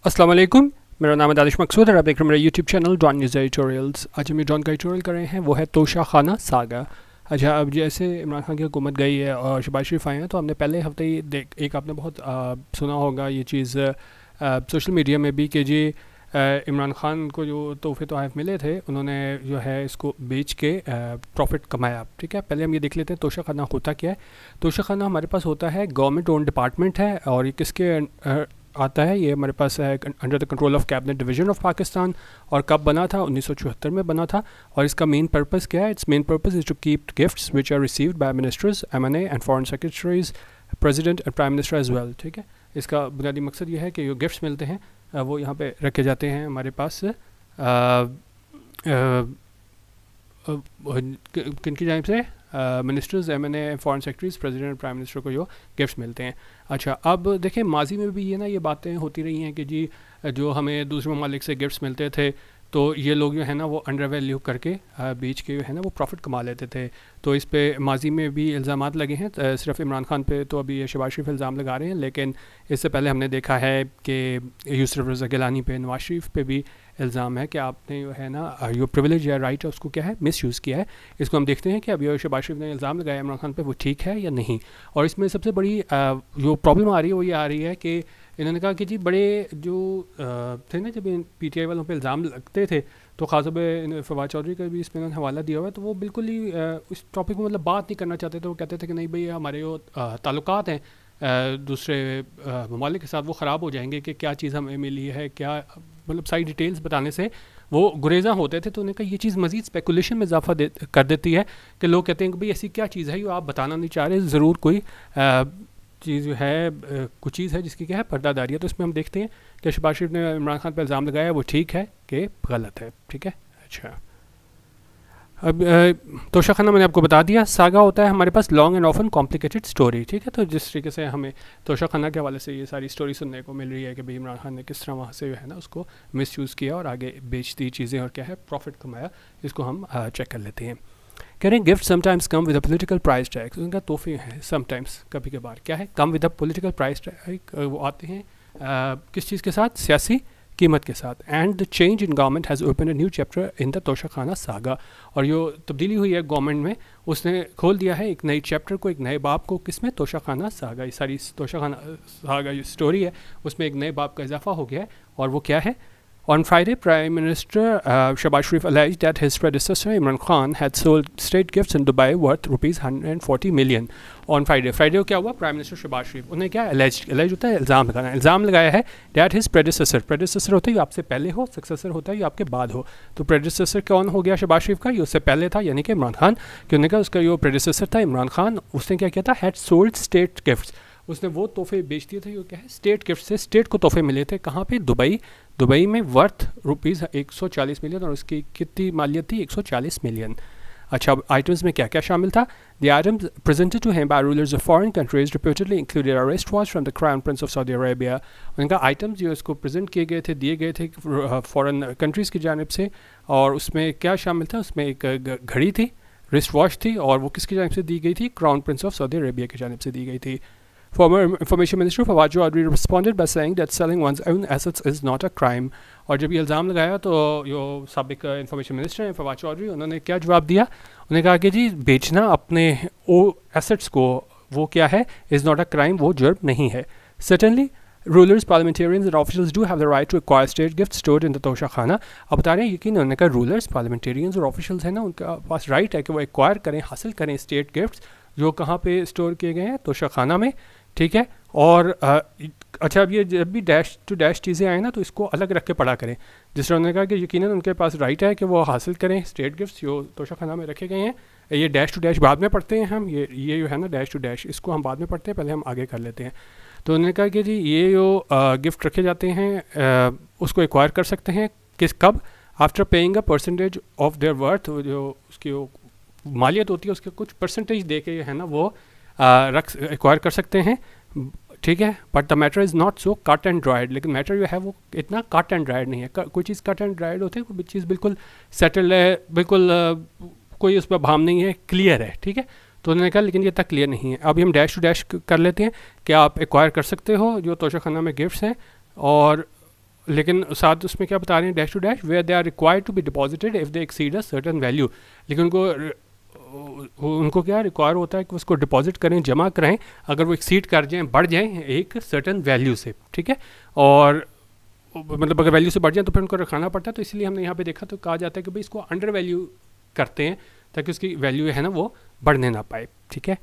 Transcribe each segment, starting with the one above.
अस्सलाम वालेकुम। मेरा नाम है दानिश मकसूद और आप देख रहे हैं मेरा YouTube channel Dawn news editorials. आज हम डॉन का एडिटोरियल कर रहे हैं, वो है तोशा खाना सागा। अच्छा, अब जैसे इमरान खान की हुकूमत गई है और शहबाज शरीफ आए हैं, तो हमने पहले हफ्ते ही एक आपने बहुत सुना होगा ये चीज़ सोशल मीडिया में भी कि जी इमरान खान को जो तोहफे तोहफ़ मिले थे उन्होंने जो है इसको बेच के प्रॉफिट कमाया। ठीक है, पहले हम ये देख लेते हैं तोशा खाना होता क्या है। तोशा खाना हमारे पास होता है गवर्नमेंट ओन डिपार्टमेंट है, और ये किसके आता है, ये हमारे पास है under the control of cabinet division of Pakistan. और कब बना था? 1974 में बना था। और इसका मेन पर्पस क्या है? Its main purpose is to keep gifts which are received by ministers, MNA and foreign secretaries, president and prime minister as well. ठीक है, इसका बुनियादी मकसद ये है कि जो गिफ्ट्स मिलते हैं वो यहाँ पे रखे जाते हैं हमारे पास किन की जानिब से, ministers, MNA, foreign secretaries, president, prime minister को जो गिफ्ट्स मिलते हैं। अच्छा, अब देखें माजी में भी ये बातें होती रही हैं कि जी जो हमें दूसरे ममालिक से गिफ्ट्स मिलते थे तो ये लोग जो है ना वो अंडर वैल्यू करके बेच के जो है ना वो प्रॉफिट कमा लेते थे। तो इस पे माजी में भी इल्ज़ामात लगे हैं। सिर्फ इमरान खान पे तो अभी शहबाज शरीफ इल्ज़ाम लगा रहे हैं, लेकिन इससे पहले हमने देखा है कि यूसुफ रज़ा गिलानी पे, नवाज शरीफ पे भी इल्ज़ाम है कि आपने जो है ना जो प्रिविलेज या राइट है उसको क्या है, मिस यूज़ किया है। इसको हम देखते हैं कि अभी शहबाज शरीफ ने इल्ज़ाम लगाया इमरान खान पे, वो ठीक है या नहीं। और इसमें सबसे बड़ी जो प्रॉब्लम आ रही है वो ये आ रही है कि इन्होंने कहा कि जी बड़े जो थे ना, जब पीटीआई वालों पे इल्ज़ाम लगते थे तो खास तौर पर फवाद चौधरी का भी इसमें उन्होंने हवाला दिया हुआ है, तो वो बिल्कुल ही इस टॉपिक में मतलब बात नहीं करना चाहते थे। वो कहते थे कि नहीं भाई, हमारे जो ताल्लुकात हैं दूसरे ममालिक के साथ वो ख़राब हो जाएंगे कि क्या चीज़ हमें मिली है, क्या मतलब सारी डिटेल्स बताने से वो गुरेज़ा होते थे। तो उन्होंने कहा ये चीज़ मज़ीद स्पेकुलेशन में इजाफा कर देती है कि लोग कहते हैं कि भाई ऐसी क्या चीज़ है जो आप बताना नहीं चाह रहे, ज़रूर कोई चीज़ है, कुछ चीज़ है जिसकी क्या है पर्दादारी है। तो इसमें हम देखते हैं कि शहबाज शरीफ ने इमरान खान पर इल्ज़ाम लगाया, वो ठीक है कि गलत है। ठीक है, अच्छा, अब तोशा खाना मैंने आपको बता दिया। सागा होता है हमारे पास long and often complicated story. ठीक है, तो जिस तरीके से हमें तोशा खाना के हवाले से ये सारी स्टोरी सुनने को मिल रही है कि भाई इमरान खान ने किस तरह वहाँ से जो है ना उसको मिस यूज़ किया और आगे बेच दी चीज़ें और क्या है प्रॉफिट कमाया, इसको हम चेक कर लेते हैं। कह रहे हैं gift sometimes come with a political price tag. उनका तोहफे हैं समटाइम्स, कभी कभार क्या है, come with a political price tag, वो आते हैं किस चीज़ के साथ, सियासी कीमत के साथ। And the change in government has open a new chapter in the Toshakhana saga. और जो तब्दीली हुई है गवर्नमेंट में, उसने खोल दिया है एक नई चैप्टर को, एक नए बाब को, किसमें, तोशा खाना सागा। ये सारी तोशा खाना सागा जो स्टोरी है उसमें एक नए बाब का इजाफा हो गया है। और वो क्या है? On Friday, Prime Minister Shehbaz Sharif alleged that his predecessor Imran Khan had sold state gifts in Dubai worth rupees 140 million. On Friday को क्या हुआ? प्राइम मिनिस्टर शहबाज शरीफ उन्हें क्या एलेज होता है, इल्ज़ाम लगाना, इल्ज़ाम लगाया है that his predecessor होता है ये आपसे पहले हो, सक्सेसर होता है ये आपके बाद हो। तो प्रेडिसेसर कौन हो गया शहबाज शरीफ का? ये उससे पहले था, यानी कि इमरान खान। कि उन्होंने कहा उसका जो प्रेडिसेसर था इमरान खान, उसने क्या किया था, हैड सोल्ड स्टेट गिफ्ट्स। उसने वो तोहफे बेच दिए थे जो क्या है स्टेट गिफ्ट से, स्टेट को तोहफे मिले थे। कहाँ पे? दुबई में, वर्थ रुपीज़ 140 मिलियन, और उसकी कितनी मालियत थी? 140 मिलियन। अच्छा, आइटम्स में क्या क्या शामिल था? The items presented to him by rulers of foreign countries reportedly included a wrist watch from the crown prince of Saudi Arabia. उनका आइटम्स जो इसको प्रेजेंट किए गए थे, दिए गए थे फॉरेन कंट्रीज़ की जानिब से। और उसमें क्या शामिल था? उसमें एक घड़ी थी, रिस्ट वॉच थी, और वो किसकी जानिब से दी गई थी? Crown prince of Saudi Arabia की जानिब से दी गई थी। Former Information Minister Fawad Chaudhry responded by saying that selling one's own assets is not a crime. और जब ये इल्ज़ाम लगाया तो जो साबिक इंफॉर्मेशन मिनिस्टर हैं फवाद चौधरी, उन्होंने क्या जवाब दिया? उन्होंने कहा कि जी बेचना अपने एसेट्स को वो क्या है, इज़ नॉट अ क्राइम, वो जुर्म नहीं है। Certainly, rulers, parliamentarians and officials do have the right to acquire state gifts stored in the तोशा खाना। अब बता रहे हैं यकीन, उन्होंने कहा रूलर्स, पार्लियामेंटेरियंस और ऑफिशियल्स हैं ना, उनका पास राइट है कि वो एक्वायर करें, हासिल करें स्टेट गिफ्ट्स जो कहाँ पे स्टोर किए गए हैं, तोशा खाना में। ठीक है, और अच्छा, अब ये जब भी डैश टू डैश चीज़ें आए ना तो इसको अलग रख के पढ़ा करें। जिस तरह उन्होंने कहा कि यकीनन उनके पास राइट है कि वो हासिल करें स्टेट गिफ्ट्स जो तोशा खाना में रखे गए हैं। ये डैश टू डैश बाद में पढ़ते हैं हम, ये जो है ना डैश टू डैश, इसको हम बाद में पढ़ते हैं, पहले हम आगे कर लेते हैं। तो उन्होंने कहा कि जी ये जो गिफ्ट रखे जाते हैं उसको एक्वायर कर सकते हैं, कब? After paying a percentage of their worth, जो उसकी मालियत होती है उसके कुछ परसेंटेज दे के है ना वो एक्वायर कर सकते हैं। ठीक है, but the matter is not so cut and dried. लेकिन मैटर जो है वो इतना कट एंड ड्राइड नहीं है। कोई चीज़ कट एंड ड्राइड होती है, कोई चीज़ बिल्कुल सेटल्ड है, बिल्कुल कोई उस पर भाम नहीं है, क्लियर है। ठीक है, तो उन्होंने कहा लेकिन ये तक क्लियर नहीं है। अभी हम डैश टू डैश कर लेते हैं कि आप एक्वायर कर सकते हो जो तोशा खाना में गिफ्ट्स हैं, और लेकिन साथ उसमें क्या बता रहे हैं, dash to dash where they are required to be deposited if they exceed a certain value. लेकिन उनको क्या रिक्वायर होता है कि उसको डिपॉजिट करें, जमा कराएं अगर वो एक्सीड कर जाएं, बढ़ जाएं एक सर्टन वैल्यू से, ठीक है। और मतलब अगर वैल्यू से बढ़ जाए तो फिर उनको रखाना पड़ता है। तो इसलिए हमने यहाँ पे देखा तो कहा जाता है कि भाई इसको अंडर वैल्यू करते हैं ताकि उसकी वैल्यू है ना वो बढ़ने ना पाए, ठीक है।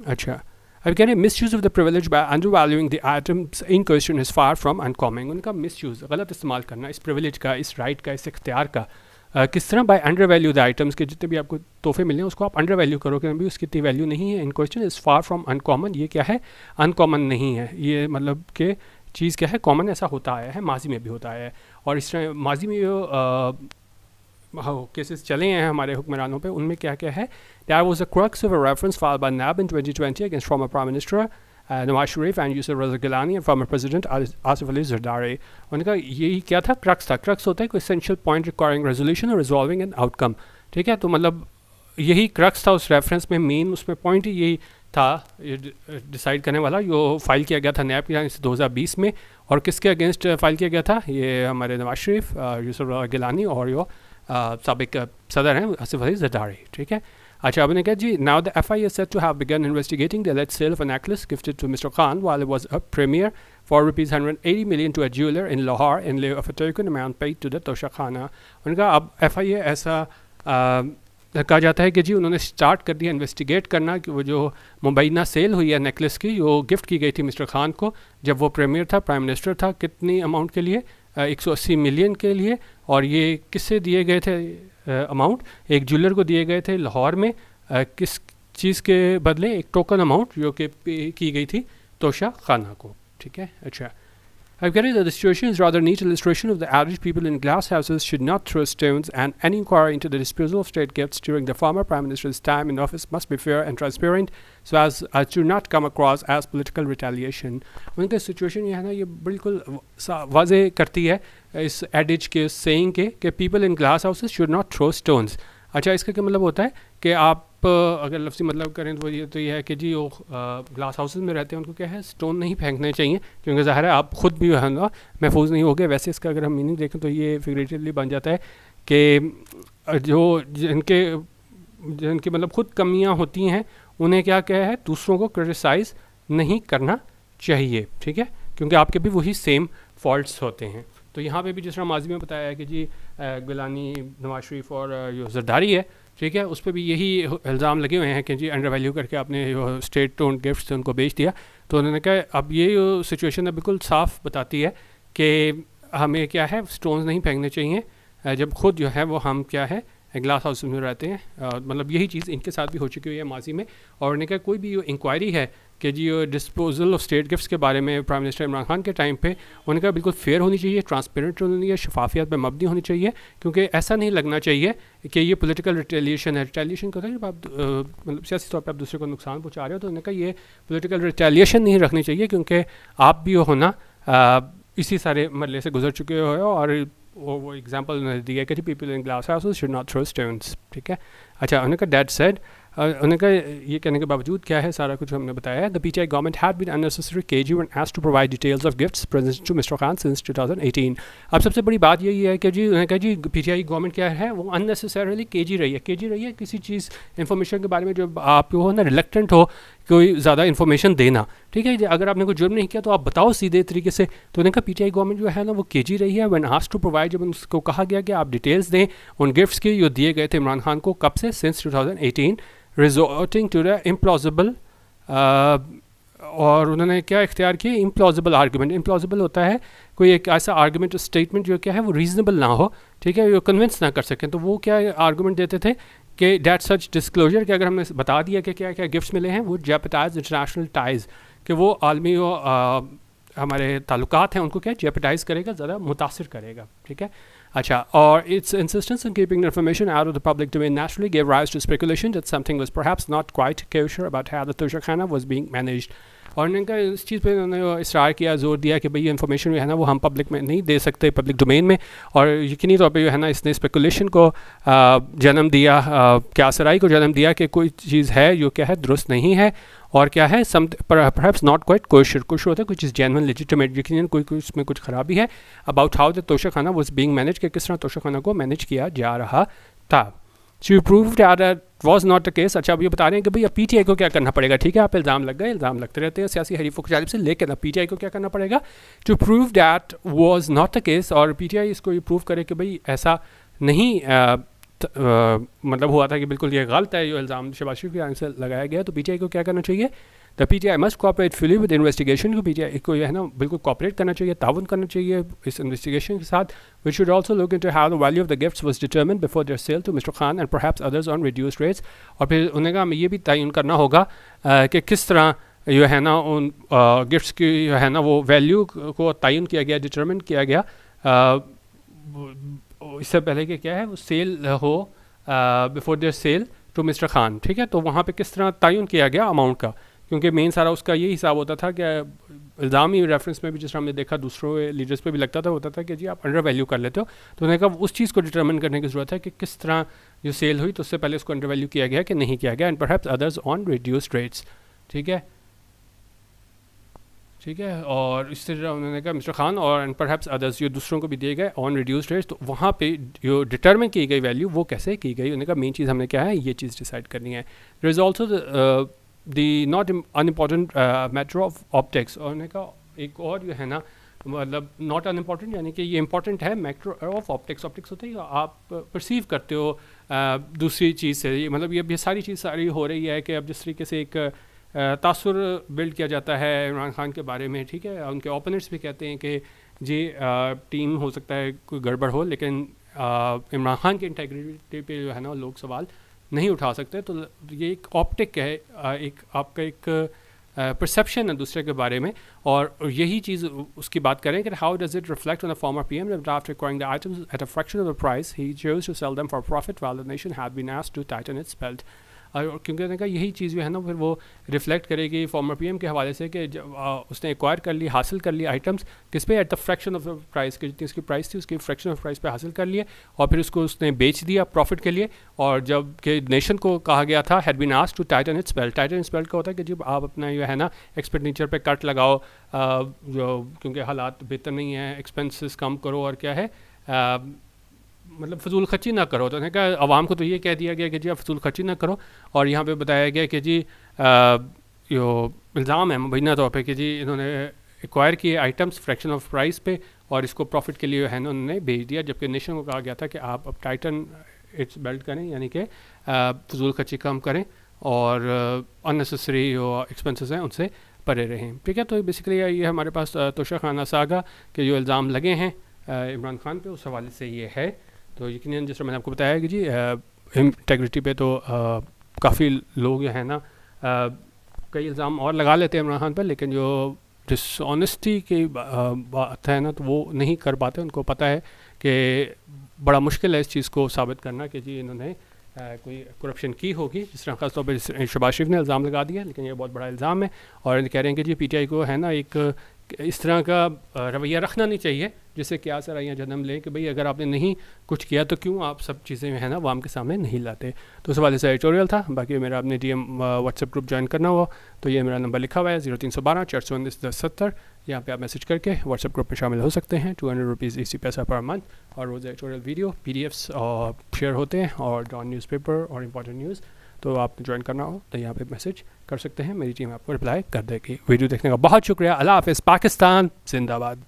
अच्छा, अब कह रहे हैं miss use of the privilege by under valuing the items in question is far from uncommon. उनका मिस यूज़, गलत इस्तेमाल करना इस प्रिविलेज का, इस राइट का, इस इख्तियार का, किस तरह by under value the items के जितने भी आपको तोहफे मिले हैं उसको आप अंडर वैल्यू करोगे भी उसकी इतनी वैल्यू नहीं है। In question is far from uncommon, ये क्या है, अनकॉमन नहीं है, ये मतलब कि चीज़ क्या है, कॉमन ऐसा होता आया है, माजी में भी होता आया है। और इस तरह माजी में केसेस चले हैं हमारे हुक्मरानों पे, उनमें क्या क्या है, that was the crux of a reference filed by NAB in 2020 against former prime minister Nawaz Sharif and Yousuf Raza Gilani and former president Asif Ali Zardari. उनका यही क्या था, क्रक्स था। क्रक्स होता है कोई एसेंशियल पॉइंट रिक्वायरिंग रेजोल्यूशन और रिजॉल्विंग एन आउटकम, ठीक है। तो मतलब यही क्रक्स था उस रेफरेंस में, मेन उसमें पॉइंट ही यही था डिसाइड करने वाला। जो फाइल किया गया था नैब की जानिब से 2020 में, और किसके अगेंस्ट फाइल किया गया था, ये हमारे नवाज शरीफ, यूसुफ रज़ा गिलानी और जो साबिक सदर हैं आसिफ अली ज़रदारी, ठीक है। अच्छा, आपने कहा जी, now the FIA is said to have begun investigating the alleged sale of a necklace gifted to Mr. Khan while it was a premiere for rupees 180 million to a jeweler in Lahore in lieu of a token amount paid to the Tosha Khana। उनका अब FIA ऐसा कहा जाता है कि जी उन्होंने start कर दिया इन्वेस्टिगेट करना कि वो जो मुबैना सेल हुई है नेकलेस की, जो गिफ्ट की गई थी मिस्टर खान को जब वो प्रीमियर था, प्राइम मिनिस्टर था, कितनी अमाउंट के लिए, 180 मिलियन के लिए। और ये किससे दिए गए थे अमाउंट, एक ज्वेलर को दिए गए थे लाहौर में, किस चीज़ के बदले, एक टोकन अमाउंट जो कि पे की गई थी तोशा खाना को, ठीक है। अच्छा, I'm getting that the situation is rather neat illustration of the adage people in glass houses should not throw stones, and any inquiry into the disposal of state gifts during the former Prime Minister's time in office must be fair and transparent so as to not come across as political retaliation। उनका situation ये है ना, ये बिल्कुल वाज़े करती है इस एडिज के, सेइंग के कि people in glass houses should not throw stones. अच्छा, इसका क्या मतलब होता है कि आप अगर लफ्ज़ी मतलब करें तो ये है कि जी वो ग्लास हाउसेस में रहते हैं, उनको क्या है, स्टोन नहीं फेंकने चाहिए, क्योंकि ज़ाहिर है आप ख़ुद भी है ना महफूज नहीं हो गए। वैसे इसका अगर हम मीनिंग देखें तो ये फिगरेटिवली बन जाता है कि जो जिनकी मतलब ख़ुद कमियां होती हैं उन्हें क्या है, दूसरों को क्रिटिसाइज़ नहीं करना चाहिए, ठीक है, क्योंकि आपके भी वही सेम फॉल्ट्स होते हैं। तो यहाँ पे भी जिस तरह माजी में बताया है कि जी गिलानी, नवाज शरीफ और जो ज़रदारी है, ठीक है, उस पर भी यही इल्ज़ाम लगे हुए हैं कि जी अंडर वैल्यू करके आपने जो स्टेट ओन्ड गिफ्ट्स उनको बेच दिया। तो उन्होंने कहा अब ये जो सिचुएशन है बिल्कुल साफ बताती है कि हमें क्या है, स्टोन्स नहीं फेंकने चाहिए जब खुद जो है वो हम क्या है ग्लास हाउस में रहते हैं। मतलब यही चीज़ इनके साथ भी हो चुकी हुई है माजी में। और उन्होंने कहा कोई भी इंक्वायरी है कि जी डिस्पोजल ऑफ स्टेट गिफ्ट्स के बारे में प्राइम मिनिस्टर इमरान खान के टाइम पे, उनका बिल्कुल फेयर होनी चाहिए, ट्रांसपेरेंट होनी चाहिए, शफाफियत पर मबनी होनी चाहिए, क्योंकि ऐसा नहीं लगना चाहिए कि ये पॉलिटिकल रिटेलिएशन है। रिटेलिएशन का जब आप मतलब सियासी तौर पर आप दूसरे को नुकसान पहुँचा रहे हो, तो उन्होंने कहा ये पॉलिटिकल रिटेलिएशन नहीं रखनी चाहिए, क्योंकि आप भी हो ना इसी सारे मरले से गुजर चुके हो। और वो एग्जाम्पल दिया कि people in glass houses should not throw stones, ठीक है। अच्छा, उन्होंने कहा डैट सेड, उन्होंने ये कहने के बावजूद क्या है सारा कुछ हमने बताया है, the PTI government had been unnecessary cagey when asked to provide details of gifts presented to Mr Khan since 2018। अब सबसे बड़ी बात यही है कि जी उन्होंने कहा जी PTI गवर्नमेंट क्या है, वो अननेसेसरली केजी रही है किसी चीज़ इन्फॉर्मेशन के बारे में जो आप हो ना रिलेक्टेंट हो कोई ज़्यादा इन्फॉर्मेशन देना, ठीक है। अगर आपने कोई जुर्म नहीं किया तो आप बताओ सीधे तरीके से। तो उन्होंने कहा PTI गवर्नमेंट जो है ना वो केजी रही है व्हेन आस्क्ड टू प्रोवाइड, जब उसको कहा गया कि आप डिटेल्स दें उन गिफ्ट्स की जो दिए गए थे इमरान खान को, कब से, सिंस 2018, रिजोर्टिंग टू द इम्प्लॉजिबल। और उन्होंने क्या इख्तियार किया, इम्प्लॉजिबल आर्गूमेंट। इम्प्लॉजिबल होता है कोई एक ऐसा आर्गूमेंट स्टेटमेंट जो क्या है वो रीजनेबल ना हो, ठीक है, वो कन्विंस ना कर सकें। तो वो क्या आर्गूमेंट देते थे कि डैट सच डिस्क्लोजर, कि अगर हमने बता दिया कि क्या क्या गिफ्ट्स मिले हैं, वो जेपटाइज इंटरनेशनल टाइज़, कि वो आलमी हमारे ताल्लुकात हैं उनको क्या जेपटाइज़ करेगा, ज़्यादा मुतासिर करेगा, ठीक है। अच्छा, और its insistence on keeping information out of the public domain naturally gave rise to speculation that something was perhaps not quite kosher about how the Tosha Khana was being managed। और इनका इस चीज़ पे उन्होंने इसरार किया, जोर दिया कि भाई ये इन्फॉर्मेशन जो है ना वो हम पब्लिक में नहीं दे सकते, पब्लिक डोमेन में। और यकीनी तौर पे जो है ना इसने स्पेकुलेशन को जन्म दिया, क्यासराई को जन्म दिया कि कोई चीज़ है जो क्या है दुरुस्त नहीं है, और क्या है some perhaps not quite kosher. Kosher होता है कुछ इज़ जेन्युइन लेजिटिमेट, यकीनन कोई उसमें कुछ ख़राबी है। अबाउट हाउ द तोशा खाना वाज बीइंग मैनेज, कि किस तरह तोशा खाना को मैनेज किया जा रहा था। She prove that was not the case. अच्छा, अब ये बता रहे हैं कि भाई अब पीटीआई को क्या करना पड़ेगा। ठीक है, आप इल्ज़ाम लग गए, इल्ज़ाम लगते रहते हैं सियासी हरीफों की जानिब से, लेकिन अब पीटीआई को क्या करना पड़ेगा to prove that was not the case. और पीटीआई इसको ये प्रूव करे कि भाई ऐसा नहीं मतलब हुआ था, कि बिल्कुल ये गलत है जो इल्ज़ाम शहबाज शरीफ के आने से लगाया गया। तो पीटीआई को क्या करना चाहिए, the PTI must cooperate fully with investigation. को पीटीआई को है ना बिल्कुल कोऑपरेट करना चाहिए, ताउन करना चाहिए इस इन्वेस्टिगेशन के साथ। We should also look into how the value of the gifts was determined before their sale to Mr Khan and perhaps others on reduced rates. और फिर उन्हें हमें ये भी तयन करना होगा कि किस तरह जो है ना उन गिफ्ट्स की जो है ना वो वैल्यू को तयन किया गया, डिटरमिन किया गया इससे पहले कि क्या है वो सेल हो before their sale to Mr Khan. ठीक है, तो वहाँ पे किस तरह तयन किया गया अमाउंट का, क्योंकि मेन सारा उसका ये हिसाब होता था कि इल्ज़ामी रेफरेंस में भी जिस तरह हमने देखा दूसरों लीडर्स पे भी लगता था, होता था कि जी आप अंडर वैल्यू कर लेते हो। तो उन्होंने कहा उस चीज़ को डिटरमिन करने की ज़रूरत है कि किस तरह जो सेल हुई तो उससे पहले उसको अंडर वैल्यू किया गया कि नहीं किया गया, and perhaps others on reduced rates. ठीक है, ठीक है, और इस तरह उन्होंने कहा मिस्टर खान और एंड परहैप्स अदर्स जो दूसरों को भी दिए गए ऑन रिड्यूस्ड रेट्स। तो वहाँ पे जो डिटरमिन की गई वैल्यू वो कैसे की गई, उन्होंने कहा मेन चीज़ हमने क्या है ये चीज़ डिसाइड करनी है। There is also the not unimportant matter of optics. और उन्होंने कहा एक और जो है ना मतलब नॉट अनइम्पॉर्टेंट यानी कि ये इंपॉर्टेंट है मैटर ऑफ ऑप्टिक्स। ऑप्टिक्स होता है आप परसीव करते हो दूसरी चीज़ से, मतलब ये सारी चीज़ सारी हो रही है कि अब जिस तरीके से एक तासुर बिल्ड किया जाता है इमरान खान के बारे में। ठीक है, उनके ओपोनेंट्स भी कहते हैं कि जी टीम हो सकता है कोई गड़बड़ हो, लेकिन इमरान खान की इंटेग्रिटी पे जो है ना लोग सवाल नहीं उठा सकते। तो ये एक ऑप्टिक है, एक आपका एक परसेप्शन है दूसरे के बारे में, और यही चीज़ उसकी बात करें कि how does it reflect on the former PM draft requiring the items at a fraction of the price he chose to sell them for profit while the nation had been asked to tighten its belt. और क्योंकि उन्होंने कहा यही चीज़ जो है ना फिर वो रिफ्लेक्ट करेगी फॉर्मर पीएम के हवाले से कि जब उसने एक्वायर कर ली, हासिल कर ली आइटम्स किस पे, at the fraction of the price, की जितनी उसकी प्राइस थी उसकी फ्रैक्शन ऑफ प्राइस पे हासिल कर लिए, और फिर उसको उसने बेच दिया प्रॉफिट के लिए। और जब कि नेशन को कहा गया था had been asked to tighten its belt. Tighten its belt का होता है कि जब आप अपना जो है ना एक्सपेंडिचर पे कट लगाओ, जो क्योंकि हालात बेहतर नहीं है, एक्सपेंसेस कम करो, और क्या है मतलब फजूल खर्ची ना करो। तो उन्होंने कहा आवाम को तो ये कह दिया गया कि जी आप फजूल खर्ची ना करो, और यहाँ पे बताया गया कि जी यो इल्ज़ाम है मुबैना तौर पे कि जी इन्होंने एक्वायर किए आइटम्स फ्रैक्शन ऑफ प्राइस पे, और इसको प्रॉफिट के लिए है ना उन्होंने भेज दिया, जबकि नेशन को कहा गया था कि आप अब टाइटन इट्स बेल्ट करें, यानी कि फजूल खर्ची कम करें और अननेसेसरी जो एक्सपेंसेस हैं उनसे परे रहें। ठीक है, तो बेसिकली ये हमारे पास तोशा खाना सागा के जो इल्ज़ाम लगे हैं इमरान खान पे, उस हवाले से ये है। तो यकीनन जिस तरह मैंने आपको बताया कि जी इंटेग्रिटी पे तो काफ़ी लोग जो है ना कई इल्ज़ाम और लगा लेते हैं इमरान खान पर, लेकिन जो डिसऑनेस्टी की बात है ना तो वो नहीं कर पाते। उनको पता है कि बड़ा मुश्किल है इस चीज़ को साबित करना कि जी इन्होंने कोई करप्शन की होगी। जिस तरह खास तौर पर शहबाज शरीफ ने इल्ज़ाम लगा दिया, लेकिन ये बहुत बड़ा इल्ज़ाम है, और कह रहे हैं कि जी पीटीआई को है ना एक इस तरह का रवैया रखना नहीं चाहिए जिससे क्या सराइयाँ जन्म लें कि भाई अगर आपने नहीं कुछ किया तो क्यों आप सब चीज़ें है ना वाम के सामने नहीं लाते। तो उस वाले से एडिटोरियल था। बाकी मेरा आपने डीएम व्हाट्सएप ग्रुप ज्वाइन करना हुआ तो ये मेरा नंबर लिखा हुआ है 0312 419 1070। यहाँ पे आप मैसेज करके व्हाट्सएप ग्रुप में शामिल हो सकते हैं। 200 रुपीज़ इसी पैसा पर मंथ, और रोज़ एडिटोरियल वीडियो PDFs और शेयर होते हैं, और डॉन न्यूज़पेपर और इम्पोर्टेंट न्यूज़। तो आपने ज्वाइन करना हो तो यहाँ पे मैसेज कर सकते हैं, मेरी टीम आपको रिप्लाई कर देगी। वीडियो देखने का बहुत शुक्रिया। अल्लाह हाफ़िज़। पाकिस्तान जिंदाबाद।